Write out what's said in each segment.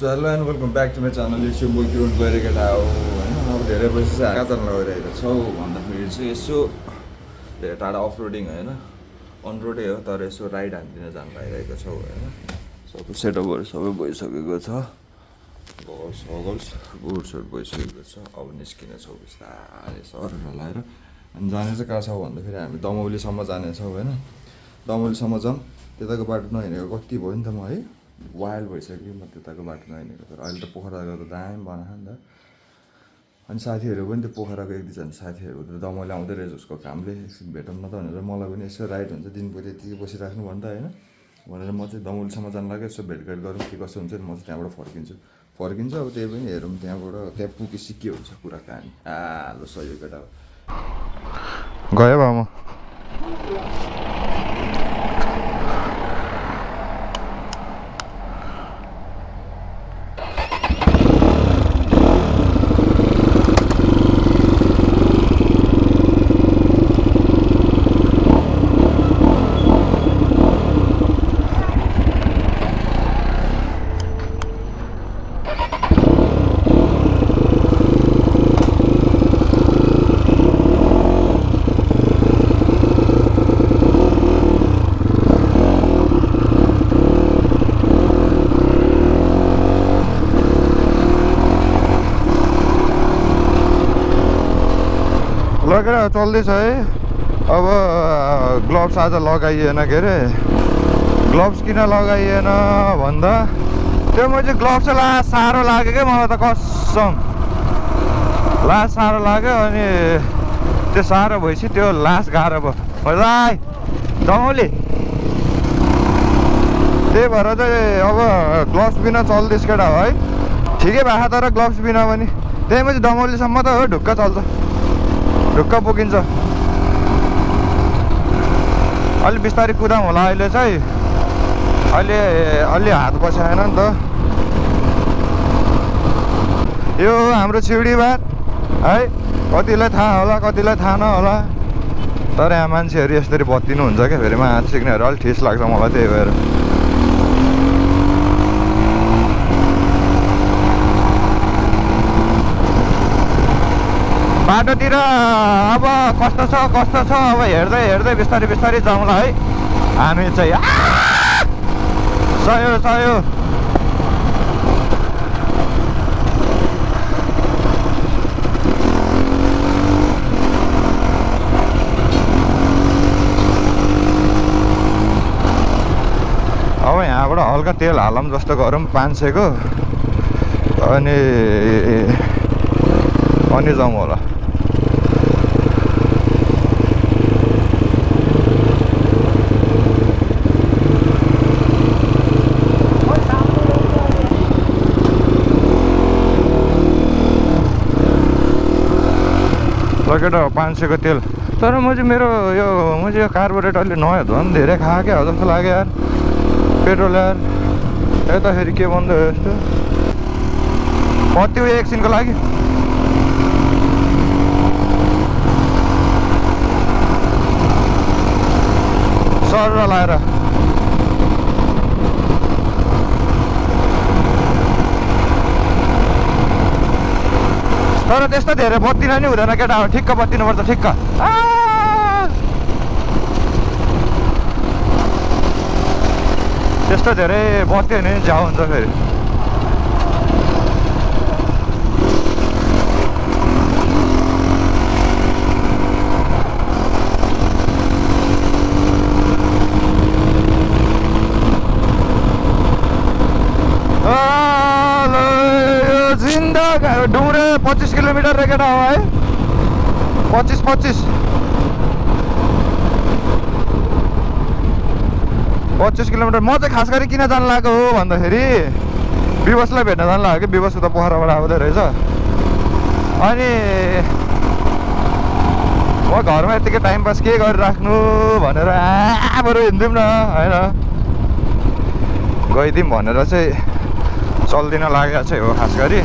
So hello and welcome back to my channel यो symbol ground गएर केटा हो होइन अब धेरै पछि चाहिँ कहाँ जान लगाइरहेको छौ भन्दाखेरि चाहिँ यसो धेरै टाढा अफ रोडिङ होइन अन रोडै हो तर यसो राइड हानिदिन जान लागिरहेको छौ होइन सबै सेटअपहरू सबै भइसकेको छ गगल्स गगल्स बुट्सहरू भइसकेको छ अब निस्किने छौँ बिस्तारै सरर लाएर अनि जाने चाहिँ कहाँ छ भन्दाखेरि हामी दमौलीसम्म जानेछौँ होइन दमौलीसम्म जाउँ त्यताको बाटो नहिँडेको कति भयो नि त म है वाइल्ड भइसक्यो म त्यताको बाटो नहिँडेको तर अहिले त पोखराको त दामी बनाएको नि त अनि साथीहरू पनि त्यो पोखराको एक दुईजना साथीहरू त दमौली आउँदै रहेछ उसको कामले एकछिन भेटौँ न त भनेर मलाई पनि यसो राइड हुन्छ दिनभरि यतिकै बसिराख्नु भन्दा होइन भनेर म चाहिँ दमौलीसम्म जानु लाग्यो यसो भेटघाट गरौँ के कसो हुन्छ नि म चाहिँ त्यहाँबाट फर्किन्छु अब त्यही पनि हेरौँ त्यहाँ पुगेपछि के हुन्छ कुरा कहानी ल सही केटा गयो बा म लगेर चल्दैछ है अब ग्लोभ्स आज लगाइएन के अरे ग्लोभ्स किन लगाइएन भन्दा त्यो म चाहिँ ग्लोभ्स ला साह्रो लाग्यो क्या मलाई त कसम लास साह्रो लाग्यो अनि त्यो साह्रो भएपछि त्यो लास गाह्रो भयो मलाई दमौली त्यही भएर चाहिँ अब ग्लोभ्स बिना चल्दैछ केटा है ठिकै भएको तर ग्लोभ्स बिना पनि त्यही म चाहिँ दमौलीसम्म त हो ढुक्क चल्छ ढुक्क पुगिन्छ अलि बिस्तारै कुदाउँ होला अहिले चाहिँ अलि हात बसाएन नि त यो हाम्रो सिउडीबार है कतिलाई थाहा होला कतिलाई थाहा नहोला तर यहाँ मान्छेहरू यसरी बत्तिनु हुन्छ क्या फेरि हात सिक्नेहरू अलिक ठिस लाग्छ मलाई त्यही भएर बाटोतिर अब कस्तो छ अब हेर्दै हेर्दै बिस्तारै बिस्तारै जाउँला है हामी चाहिँ सयो अब यहाँबाट हल्का तेल हालौँ जस्तो गरौँ 500 को अनि जाउँ होला लगेर 500 को तेल तर म चाहिँ यो कार्बोरेटर अलि नयाँ धुवा पनि धेरै खायो क्या हो जस्तो लाग्यो यार पेट्रोल यार यताखेरि के बन्द हो यस्तो कति एकछिनको लागि सर लाएर तर त्यस्तो धेरै बत्तिन नि हुँदैन केटा हो ठिक्क बत्तिनुपर्छ ठिक्क त्यस्तो धेरै बत्ती होइन नि झ्याउ हुन्छ फेरि डुम्रे 25 किलोमिटर रे केटा हो है 25 किलोमिटर म चाहिँ खास गरी किन जानु लागेको हो भन्दाखेरि विवशलाई भेट्न जानु लाग्यो कि विवश उता पोखराबाट आउँदै रहेछ अनि म घरमा यतिकै टाइम पास के गरिराख्नु भनेर बरु हिँड्दिउँ न होइन गइदिउँ भनेर चाहिँ चल्दिन लागेको चाहिँ हो खास गरी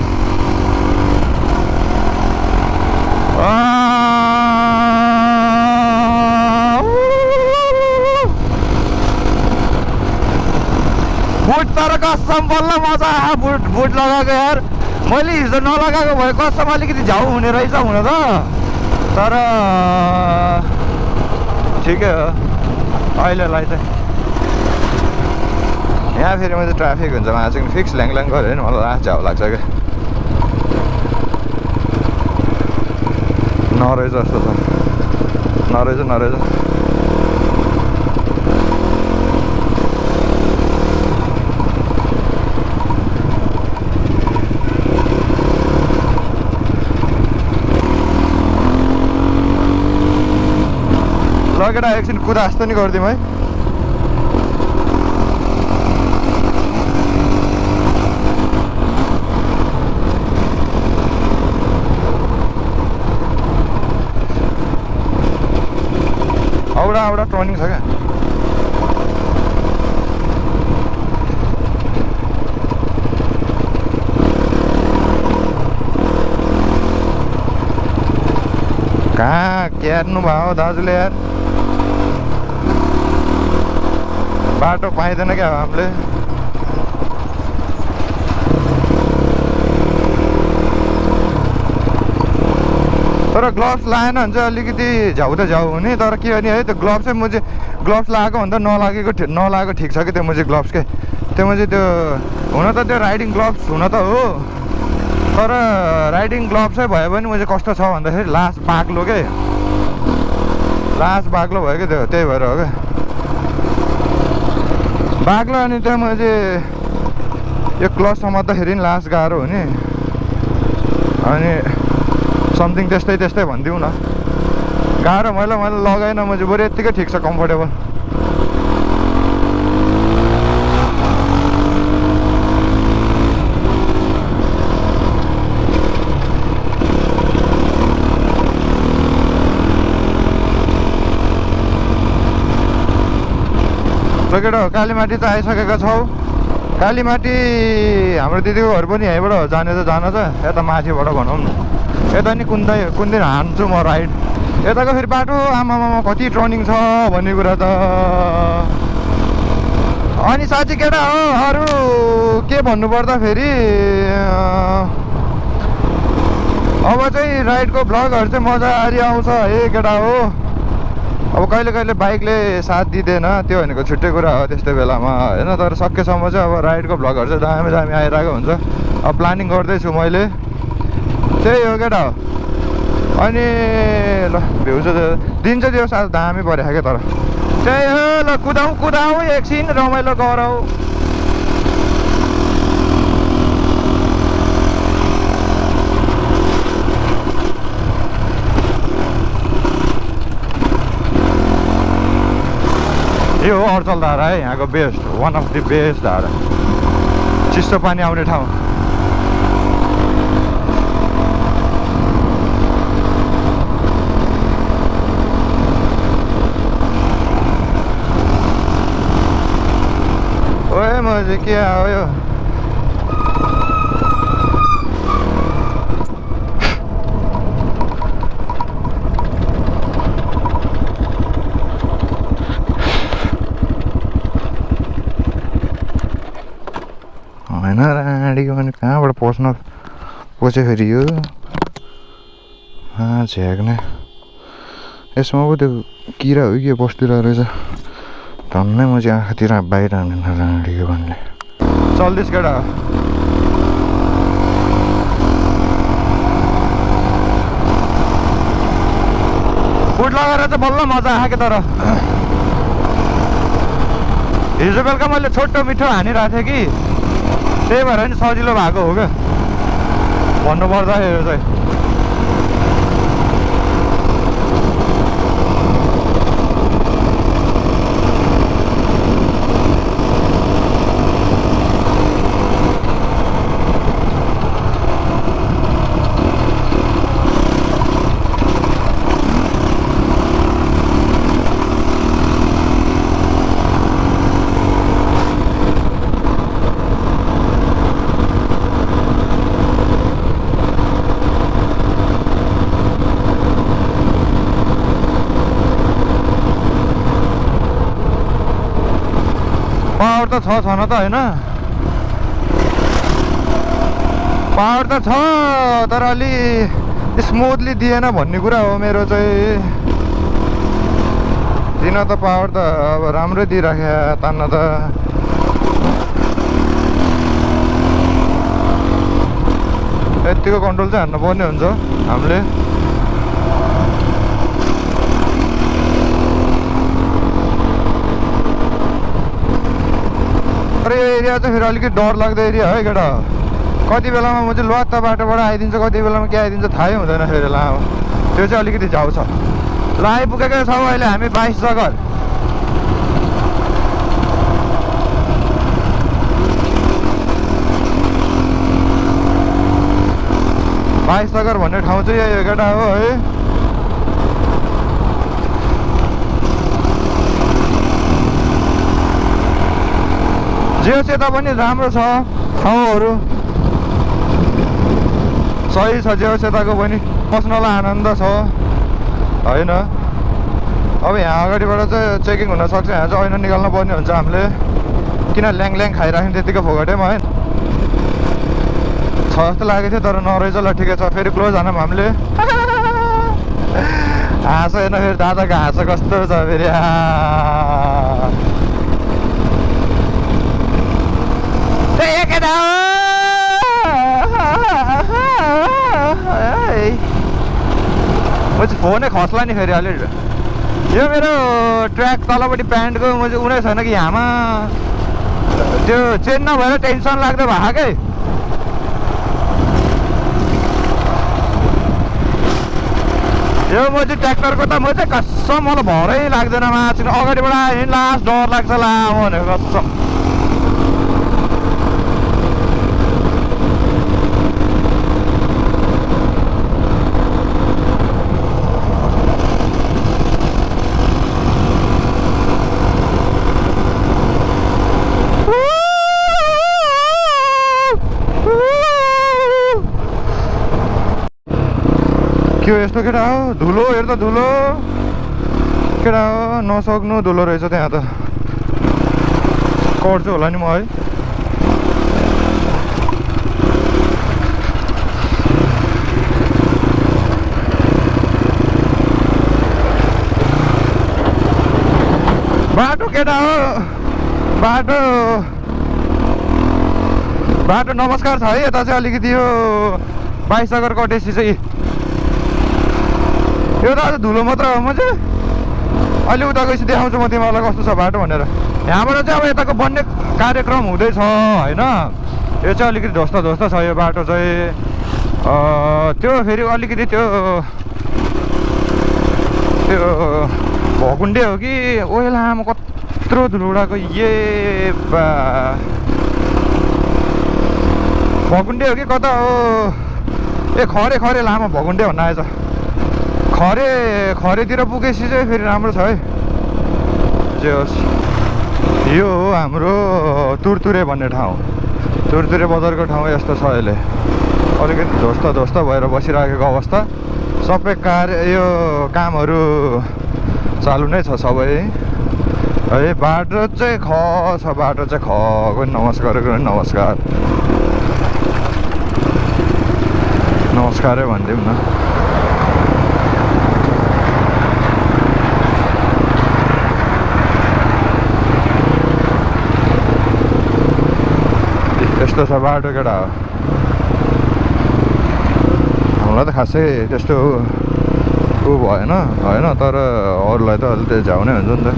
तर कसम बल्ल मजा आयो बुट लगाएको यार। मैले हिजो नलगाएको भए कसम अलिकति झ्याउ हुने रहेछ हुन त, तर ठिकै हो अहिलेलाई चाहिँ। यहाँ फेरि मैले ट्राफिक हुन्छ मलाई चाहिँ फिक्स ल्याङ गऱ्यो भने मलाई लास्ट झ्याउ लाग्छ क्या। नरहेछ जस्तो छ, नरहेछ। लगेर एकछिन कुदा जस्तो नि गरिदिउँ है। औडा टर्निङ छ क्या। कहाँ क्यार्नु भयो दाजुले यार, बाटो पाइँदैन क्या हामीले। तर ग्लोभ्स लाएन भने चाहिँ अलिकति झ्याउ त झ्याउ हुने, तर के भने है त्यो ग्लोभ्स चाहिँ म चाहिँ ग्लोभ्स लगाएको भन्दा नलागेको ठिक छ कि त्यो म चाहिँ ग्लोभ्स के त्यो म चाहिँ त्यो हुन त त्यो राइडिङ ग्लोभ्स हुन त हो, तर राइडिङ ग्लोभ्स चाहिँ भयो भने म चाहिँ कस्तो छ भन्दाखेरि लास्ट बाक्लो भयो क्या त्यो, त्यही भएर हो क्या बाक्लो। अनि त्यहाँ म चाहिँ यो क्लच समात्दाखेरि नि लास्ट गाह्रो हुने, अनि समथिङ त्यस्तै भनिदिउँ न। गाह्रो मैले लगाएन म चाहिँ, बरु यत्तिकै ठिक छ कम्फर्टेबल। केटो कालीमाटी चाहिँ आइसकेका छौँ। कालीमाटी हाम्रो दिदीको घर पनि यहीँबाट जान छ, यता माथिबाट भनौँ न। यता नि कुन दिन हान्छु म राइड। यताको फेरि बाटो आमामा कति टर्निङ छ भन्ने कुरा त। अनि साँच्ची केटा हो अरू के भन्नुपर्दा फेरि अब चाहिँ राइडको भ्लगहरू चाहिँ मजाले आउँछ है केटा हो। अब कहिले बाइकले साथ दिँदैन त्यो भनेको छुट्टै कुरा हो त्यस्तो बेलामा होइन, तर सकेसम्म चाहिँ अब राइडको भ्लगहरू चाहिँ दामी आइरहेको हुन्छ। अब प्लानिङ गर्दैछु मैले, त्यही हो केटा हो। अनि ल भ्यू चाहिँ दिन चाहिँ त्यो साथ दामी परेको क्या, तर त्यही हो। ल कुदाउँ एकछिन रमाइलो गरौँ। यो हो अर्चल धारा है, यहाँको best, one of the best धारा, चिसो पानी आउने ठाउँ। ओए म चाहिँ के हो यो होइन राडीको भने कहाँबाट पस्यो फेरि यो झ्याग्ने। यसमा पो त्यो किरा हो कि बस्दिरहेको रहेछ धन्नै। म चाहिँ आँखातिर बाहिर हाल्ने राडीको भन्ने चल्दैछ केटा। फुड लगाएर चाहिँ बल्ल मजा आयो क्या। तर हिजो बेलुका मैले छोटो मिठो हानिरहेको थिएँ कि, त्यही भएर नि सजिलो भएको हो क्या भन्नुपर्दाखेरि चाहिँ। पावर त छ न त होइन, पावर त छ तर अलि स्मुथली दिएन भन्ने कुरा हो मेरो चाहिँ। दिन त पावर त अब राम्रै दिइराख्या तान्न त। यतिको कन्ट्रोल चाहिँ हान्नु पर्ने हुन्छ हामीले। तर यो एरिया चाहिँ फेरि अलिकति डर लाग्दो एरिया है केटा। कति बेलामा म चाहिँ लुवात्त बाटोबाट आइदिन्छ, कति बेलामा के आइदिन्छ थाहै हुँदैन फेरि लामो। त्यो चाहिँ अलिकति झाउ छ। ल आइपुगेकै छौँ अहिले हामी 22 जग्गा। 22 जग्गा भन्ने ठाउँ चाहिँ यो केटा हो है। जे सेता पनि राम्रो छ ठाउँहरू, सही छ। जे सेताको पनि बस्नलाई आनन्द छ होइन। अब यहाँ अगाडिबाट चाहिँ चेकिङ हुनसक्छ, यहाँ चाहिँ ऐना निकाल्नु पर्ने हुन्छ हामीले। किन ल्याङ खाइराख्ने त्यतिकै फोकटेमा है। छ जस्तो लागेको थियो तर नरहेछ। ल ठिकै छ, फेरि क्लोज हानौँ हामीले। हाँस हेर्न फेरि दादाको हाँस कस्तो छ फेरि। म चाहिँ फोनै खस्ला नि फेरि अलि। यो मेरो ट्र्याक तलपट्टि प्यान्टको म चाहिँ उनै छैन कि यहाँमा त्यो चेन नभएर टेन्सन लाग्दो भएको क्या। यो म चाहिँ ट्र्याक्टरको त म चाहिँ कसम मलाई भरै लाग्दैन। माछिन अगाडिबाट आयो लास्ट डर लाग्छ लामो भनेको कसम। के हो यस्तो केटा हो? धुलो हेर त, धुलो केटा हो। नसक्नु धुलो रहेछ त्यहाँ त। कर्छु होला नि म है। बाटो केटा हो, बाटो बाटो नमस्कार छ है। यता चाहिँ अलिकति यो 22 जग्गा कटेसी चाहिँ यो त आज धुलो मात्र हो। म चाहिँ अहिले उता गएपछि देखाउँछु म तिमीहरूलाई कस्तो छ बाटो भनेर। यहाँबाट चाहिँ अब यताको बन्ने कार्यक्रम हुँदैछ होइन। यो चाहिँ अलिकति ध्वस्त छ यो बाटो चाहिँ। त्यो फेरि अलिकति त्यो भकुन्डे हो कि ओइ लामो कत्रो धुलो उडाएको। ये बा भकुन्डे हो कि कता हो? ए खरे लामो भकुन्डे भन्न आएछ। खरेतिर पुगेपछि चाहिँ फेरि राम्रो छ है। जे होस् यो हो हाम्रो तुरतुरे भन्ने ठाउँ। तुरतुरे बजारको ठाउँ यस्तो छ अहिले। अलिकति ध्वस्त भएर बसिराखेको अवस्था। सबै यो कामहरू चालु नै छ सबै है। बाटो चाहिँ ख छ, बाटो चाहिँ खको नमस्कार नमस्कार नमस्कारै भनिदिउँ न। यस्तो छ बाटो केटा हो। हामीलाई त खासै त्यस्तो ऊ भएन होइन, तर अरूलाई त अलि त्यो झ्याउ नै हुन्छ नि त।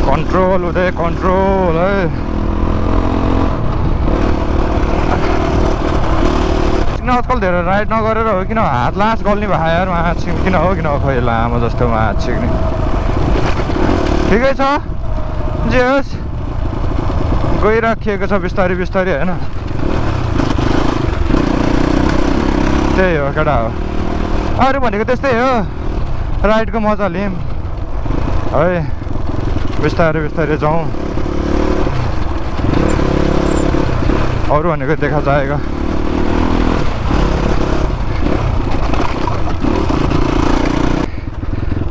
कन्ट्रोल हुँदै कन्ट्रोल है। आजकल धेरै राइड नगरेर हो किन हात लास गल्ने भयो यार। माछी किन हो खोइ लामो जस्तो माछी नि। ठिकै छ जे होस् गइराखिएको छ बिस्तारै होइन। त्यही हो केटा हो। अरू भनेको त्यस्तै हो, राइडको मजा लियौँ है। बिस्तारै जाउँ। अरू भनेको देखा जाएगा।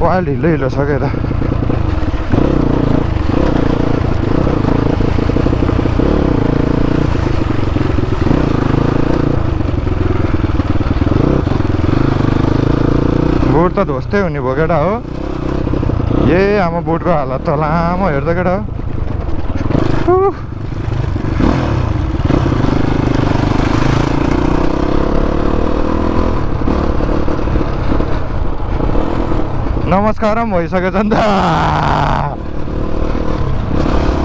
वाइल्ड हिलो हिलो छ क्या त। बोट त ध्वस्तै हुने भयो केटा हो। ए आमा बोटको हालत त लामो हेर्दा केटा हो। नमस्कारम भइसकेछ नि त।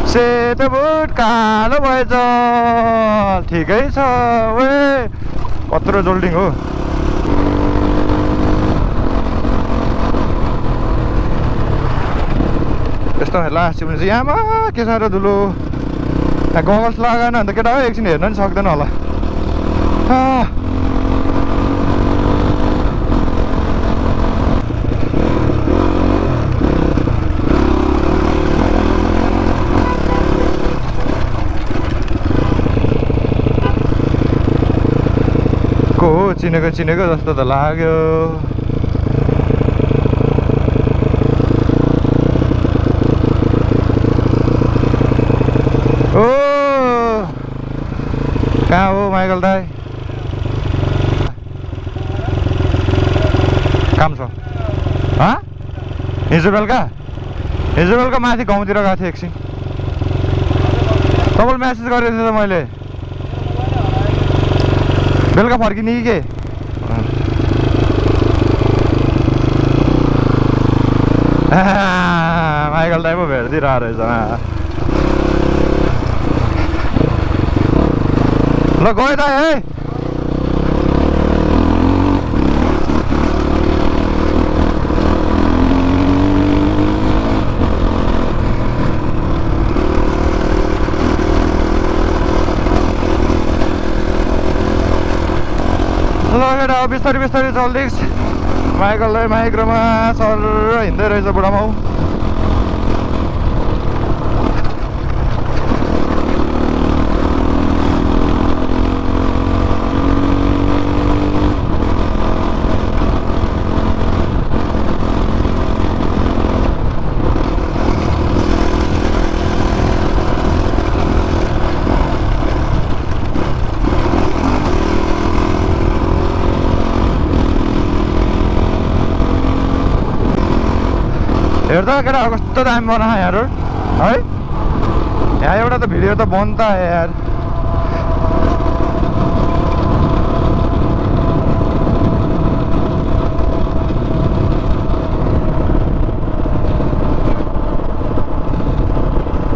सेतो बुट कालो भएछ ठिकै छ वे कत्रो जोल्डिङ हो। यस्तो लास्ट भने चाहिँ आमा के साह्रो धुलो। गगल्स लगाएन अन्त केटा हो एकछिन हेर्न नि सक्दैन होला। को हो चिनेको चिनेको जस्तो त लाग्यो। ओ कहाँ हो माइकल दाई? काम छ हिजो बेलुका माथि गाउँतिर गएको थिएँ एकछिन। तपाईँले म्यासेज गरेको थिएँ त मैले। बेलुका फर्किने कि के? माइकल दाई पो भेट्दिरहेको रहेछ। ल गयो त है। लगेर बिस्तारै बिस्तारै चल्दैछ। माइकललाई माइक्रोमा सर हिँड्दै रहेछ बुढामाउ। हेर्दा केटा कस्तो दामी बनायो यहाँहरू है। यहाँ एउटा त भिडियो त बन्द है यार।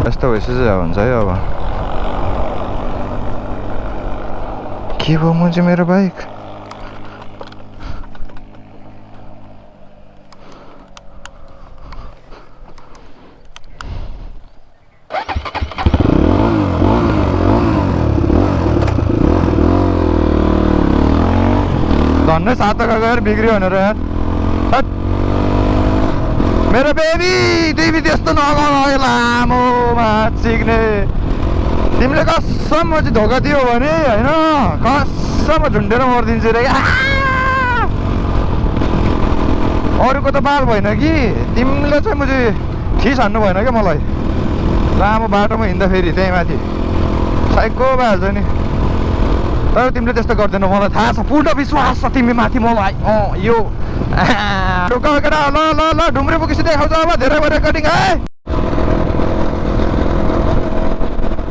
यस्तो भएपछि चाहिँ हुन्छ है। अब के भयो म चाहिँ मेरो बाइक धन्नै सातो गएर बिग्रियो भनेर यार। मेरो बेबी तिमी त्यस्तो नगर लामोमा सिक्ने। तिमीले कसम म चाहिँ धोका दियो भने होइन कसम झुन्डेर मरिदिन्छु रे। अरूको त बाल भएन कि तिमीले चाहिँ म चाहिँ ठिस हान्नु भएन क्या मलाई। लामो बाटोमा हिँड्दाखेरि त्यही माथि साइको भइहाल्छ नि। तर तिमीले त्यस्तो गर्दैनौ मलाई थाहा छ। पूर्ण विश्वास छ तिमी माथि मलाई। यो केटा ल ल ल ढुम्रे पुगेपछि देखाउँछ अब धेरै भयो रेकर्डिङ है।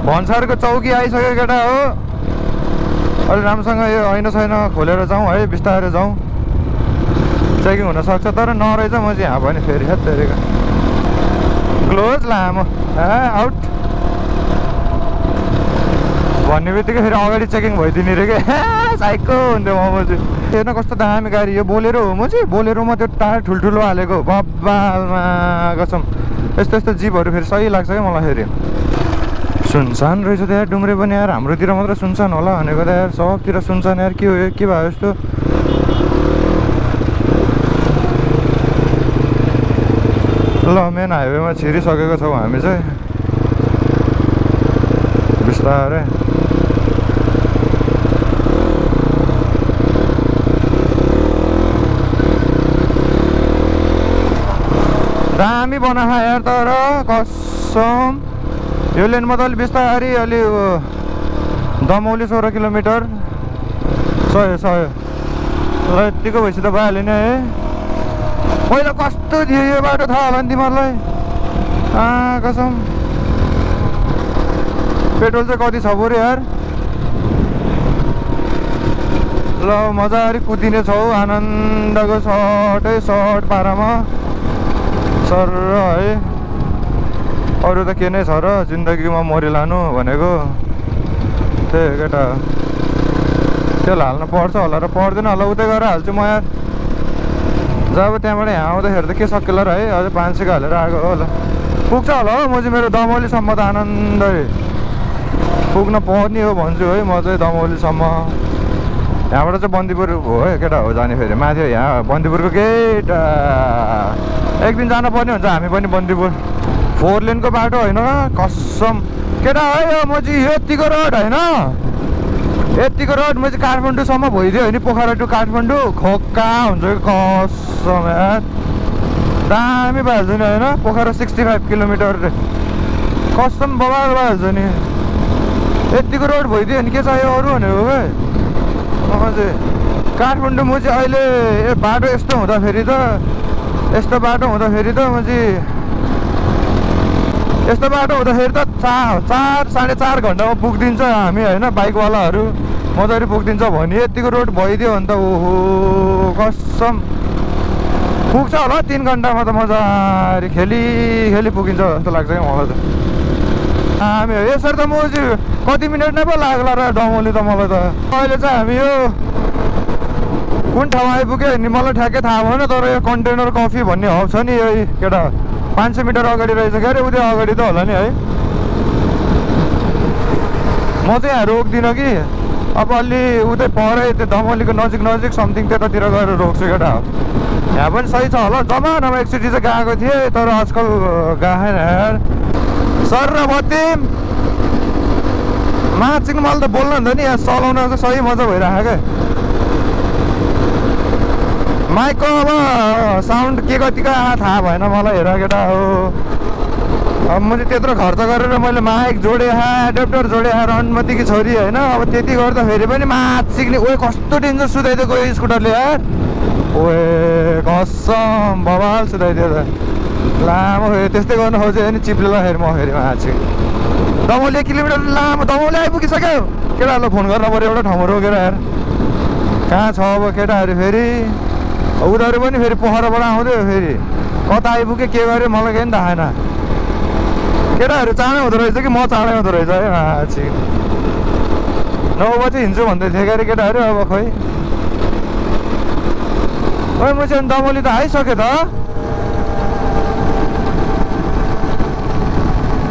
भन्सारको चौकी आइसक्यो केटा हो। अलि राम्रोसँग यो होइन छैन खोलेर जाउँ है। बिस्तारै जाउँ चेकिङ हुनसक्छ तर नरहेछ म चाहिँ यहाँ भयो नि फेरि हेरेको क्लोज लामो आउट भन्ने बित्तिकै फेरि अगाडि चेकिङ भइदिने रे क्या। साइको हुन्थ्यो म चाहिँ। हेर्न कस्तो दामी गाडी यो बोलेरो हो। म चाहिँ बोलेरोमा त्यो टायर ठुल्ठुलो हालेको बब्बालमा कसम। यस्तो यस्तो जिपहरू फेरि सही लाग्छ क्या मलाई। फेरि सुनसान रहेछ त यार डुम्रे पनि यार। हाम्रोतिर मात्र सुनसान होला भनेको त यार सबतिर सुनसान यार। के हो के भयो यस्तो? ल मेन हाइवेमा छिरिसकेको छौँ हामी चाहिँ बिस्तारै। दामी बनाहा यार तर कसम यो लेनमा त अलि बिस्तारी अलि दमौली 16 किलोमिटर 100 ल यतिको भएपछि त भइहाल्यो नि है पहिला कस्तो थियो यो बाटो थाहा होला नि तिमीहरूलाई कसम पेट्रोल चाहिँ कति छ पऱ्यो यार ल मजाले कुदिने छौ आनन्दको सर्ट पारामा सर है अरू त के नै छ र जिन्दगीमा मरिलानु भनेको त्यही हो केटा तेल हाल्नु पर्छ होला र पर्दैन होला उतै गरेर हाल्छु म यार जब त्यहाँबाट यहाँ आउँदाखेरि त के सकिएला र है अझै 500 हालेर आएको होला पुग्छ होला हो म चाहिँ मेरो दमौलीसम्म त आनन्दै पुग्न पर्ने हो भन्छु है म चाहिँ दमौलीसम्म यहाँबाट चाहिँ बन्दीपुर हो है केटा हो जाने फेरि माथि यहाँ बन्दीपुरको गेट एक दिन जानुपर्ने हुन्छ हामी पनि बन्दीपुर 4 लेनको बाटो होइन कसम केटा है यो म चाहिँ यतिको रोड होइन यतिको रोड म चाहिँ काठमाडौँसम्म भइदियो नि पोखरा टु काठमाडौँ खोक्का हुन्छ कसम यार दामी भइहाल्छ नि होइन पोखरा 65 किलोमिटर कसम बबाल भइहाल्छ नि यतिको रोड भइदियो नि के चाहियो अरू भनेको क्या काठमाडौँ म चाहिँ अहिले बाटो यस्तो हुँदाखेरि त यस्तो बाटो हुँदाखेरि त म चाहिँ यस्तो बाटो हुँदाखेरि त 4-4.5 घन्टामा पुगिदिन्छ हामी होइन बाइकवालाहरू मजाले पुगिदिन्छ भने यतिको रोड भइदियो भने त ओहो कसम पुग्छ होला 3 घन्टामा त मजाले खेली पुगिन्छ जस्तो लाग्छ क्या मलाई त हामी यसरी त म चाहिँ कति मिनट नै पो लाग्ला र दमौली त मलाई त अहिले चाहिँ हामी यो कुन ठाउँ आइपुग्यो नि मलाई ठ्याक्कै थाहा भएन तर यो कन्टेनर कफी भन्ने हब छ नि यही केटा 500 मिटर अगाडि रहेछ क्या अरे उतै अगाडि त होला नि है म चाहिँ यहाँ रोक्दिनँ कि अब अलि उतै परै त्यो दमौलीको नजिक समथिङ त्यतातिर गएर रोक्छु केटा यहाँ पनि सही छ होला जमानामा एकचोटि चाहिँ गएको थिएँ तर आजकल गएन यार सर र बत्तिम माछिङ मलाई त बोल्नु हुन्छ नि यहाँ चलाउन चाहिँ सही मजा भइरहेको क्या माइकको अब साउन्ड के कतिको थाहा भएन मलाई हेर केटा हो अब मैले त्यत्रो खर्च गरेर मैले माइक जोडेँ एडेप्टर जोडेँ रनमतीकी छोरी होइन अब त्यति गर्दाखेरि पनि माछिक्ने ओए कस्तो डेन्जर सुधाइदिएको यो स्कुटरले यार ओए कसम बवाल सुधाइदियो त लामो त्यस्तै गर्नु खोज्यो नि चिप्लेर म फेरि माछिङ दमौली 1 किलोमिटर लामो दमौली आइपुगिसक्यो केटाहरूलाई फोन गर्न पऱ्यो एउटा ठाउँमा रोकेर यार कहाँ छ अब केटाहरू फेरि उनीहरू पनि फेरि पोखराबाट आउँदै हो फेरि कता आइपुग्यो के गर्यो मलाई केही पनि थाहा छैन केटाहरू चाँडै हुँदो रहेछ कि म चाँडै हुँदो रहेछ है माछी 9 बजी हिँड्छु भन्दै थियो क्या अरे केटाहरू अब खोइ म चाहिँ दमौली त आइसक्यो त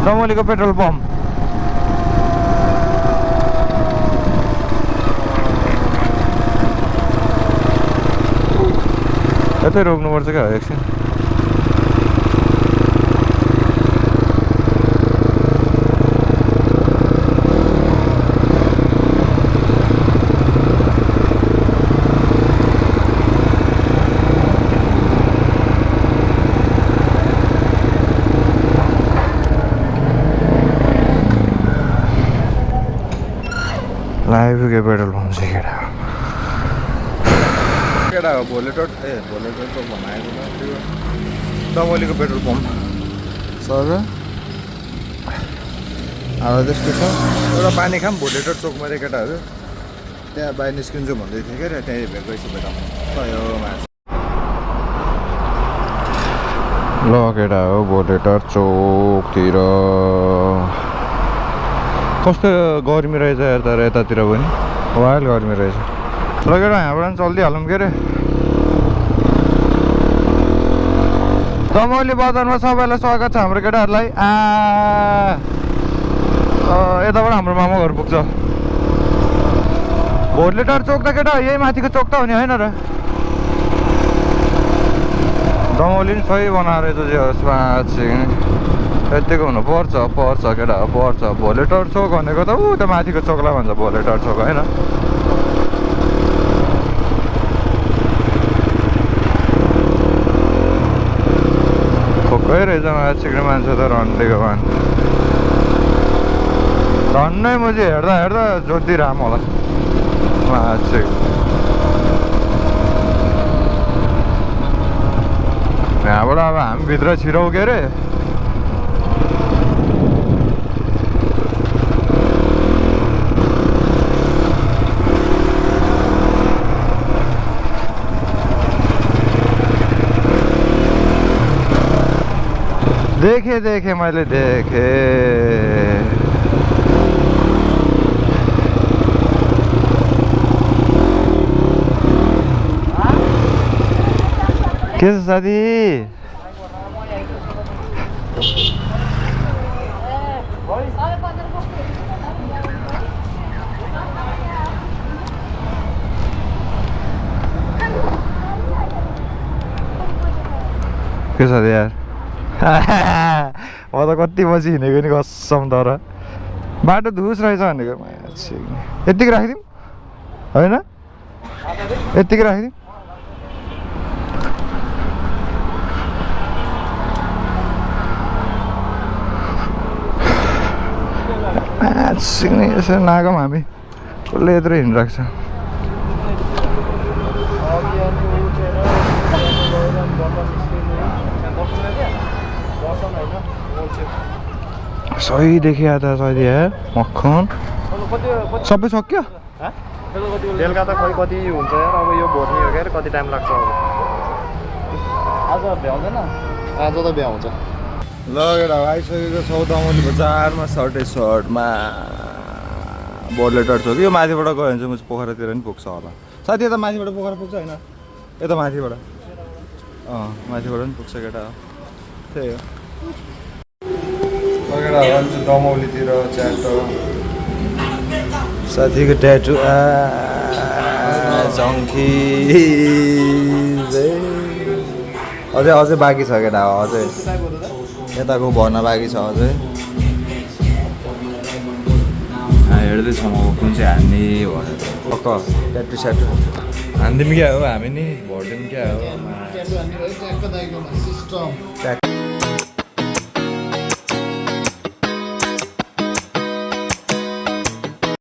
दमौलीको पेट्रोल पम्प यतै रोक्नुपर्छ क्या एकछिन आइपुग्यो पेट्रोल पम्प चाहिँ केटा हो भोलेटोट भोलेटोट बनाएको त्यो दमौलीको पेट्रोल पम्प सर अब त्यस्तो छ एउटा पानी खाम भोलेटोट चोकमा रे केटाहरू त्यहाँ बाहिर निस्किन्छु भन्दै थियो क्या त्यहीँ भेट्दैछु भेटाउनु ल केटा हो भोलेटोट चोकतिर कस्तो गर्मी रहेछ यार तर यतातिर पनि वाइल्ड गर्मी रहेछ लगेर यहाँबाट पनि चल्दिहालौँ के अरे दमौली बजारमा सबैलाई स्वागत छ हाम्रो केटाहरूलाई यताबाट हाम्रो मामा घर पुग्छ भोलेटार चोक त केटा यही माथिको चोक त हो नि होइन र दमौली पनि सही बनाएर यसमा यतिको हुनु पर्छ केटा पर्छ भोलेटार चोक भनेको त ऊ त्यो माथिको चोकलाई भन्छ भोलेटार चोक होइन खोक्क गइरहेछ माछिक्ने मान्छे त रन्डेको भान झन्नै म चाहिँ हेर्दा हेर्दा जोतिराम होला माछिक यहाँबाट अब हामी भित्र छिरौँ के अरे देखे मैले देखे के छ साथी के छ यार म त कति बजी हिँडेको नि कसम तर बाटो धुस रहेछ भनेको यत्तिकै राखिदिउँ होइन यत्तिकै राखिदिउँ यसो नागौँ हामी कसले यत्रो हिँडिरहेको छ सही देखिया त सही मक्खन सबै सक्यो बेलुका त खै कति हुन्छ यार अब यो भोर्नी हो क्या कति टाइम लाग्छ अब आज भ्याउँदैन आज त भ्याउँछ ल एउटा आइसकेको छौ दमौली बजारमा सर्टै सर्टमा बोर्ड लेटर छ कि यो माथिबाट गयो भने चाहिँ म पोखरातिर पनि पुग्छ होला साथी यता माथिबाट पोखरा पुग्छ होइन यता माथिबाट माथिबाट पनि पुग्छ केटा हो त्यही हो केटा भन्छ दमौलीतिर च्याटो साथीको ट्याटु झङ्की अझै बाँकी छ केटा अझै यताको भर्न बाँकी छ अझै हेर्दैछौँ अब कुन चाहिँ हान्ने भनेर पक्क ट्याटु स्याटु हानिदिउँ क्या हो हामी नि भरिदिउँ क्या हो